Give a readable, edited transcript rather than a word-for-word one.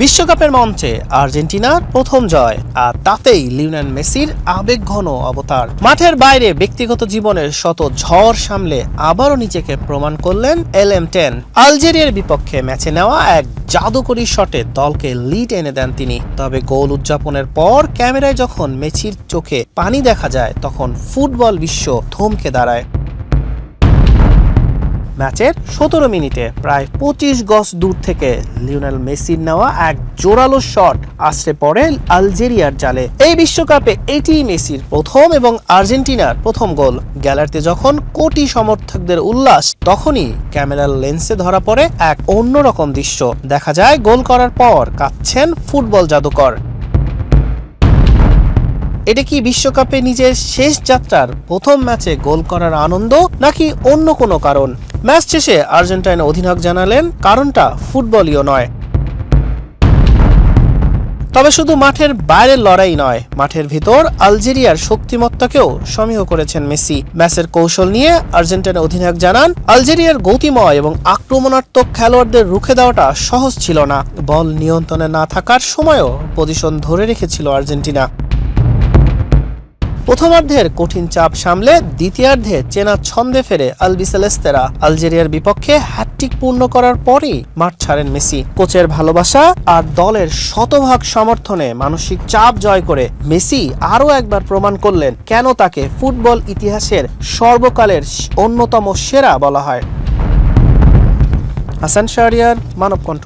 বিশ্বকাপের মঞ্চে আর্জেন্টিনার প্রথম জয়, আর তাতেই লিওনেল মেসির আবেগঘন অবতার। মাঠের বাইরে ব্যক্তিগত জীবনের শত ঝড় সামলে আবারও নিজেকে প্রমাণ করলেন LM10। আলজেরিয়ার বিপক্ষে ম্যাচে নেওয়া এক জাদুকরী শটে দলকে লিড এনে দেন তিনি। তবে গোল উদযাপনের পর ক্যামেরায় যখন মেসির চোখে পানি দেখা যায়, তখন ফুটবল বিশ্ব থমকে দাঁড়ায়। ম্যাচের 17 মিনিটে প্রায় 25 গজ দূর থেকে লিওনেল মেসির নেওয়া এক জোরালো শট আছড়ে পড়ে আলজেরিয়ার জালে। এই বিশ্বকাপে এটি মেসির প্রথম এবং আর্জেন্টিনার প্রথম গোল। গ্যালারিতে যখন কোটি সমর্থকদের উল্লাস, তখনই ক্যামেরার লেন্সে ধরা পড়ে এক অন্যরকম দৃশ্য। দেখা যায় গোল করার পর কাঁদছেন ফুটবল জাদুকর। এটা কি বিশ্বকাপে নিজের শেষ যাত্রার প্রথম ম্যাচে গোল করার আনন্দ, নাকি অন্য কোনো কারণ? ম্যাচ শেষে আর্জেন্টাইন অধিনায়ক জানালেন, কারণটা ফুটবলীয় নয়। তবে শুধু মাঠের বাইরের লড়াই নয়, মাঠের ভিতর আলজেরিয়ার শক্তিমত্তাকেও সমীহ করেছেন মেসি। ম্যাচের কৌশল নিয়ে আর্জেন্টাইন অধিনায়ক জানান, আলজেরিয়ার গতিময় এবং আক্রমণাত্মক খেলোয়াড়দের রুখে দেওয়াটা সহজ ছিল না। বল নিয়ন্ত্রণে না থাকার সময়ও পজিশন ধরে রেখেছিল আর্জেন্টিনা। প্রথমার্ধের কঠিন চাপ সামলে দ্বিতীয়ার্ধে চেনা ছন্দে ফেরে আলবিসেলেস্তেরা। আলজেরিয়ার বিপক্ষে হ্যাটট্রিক পূর্ণ করার পরই মাঠ ছাড়েন মেসি। কোচের ভালোবাসা আর দলের শতভাগ সমর্থনে মানসিক চাপ জয় করে মেসি আরও একবার প্রমাণ করলেন কেন তাকে ফুটবল ইতিহাসের সর্বকালের অন্যতম সেরা বলা হয়। হাসান শাহরিয়ার, মানব কণ্ঠ।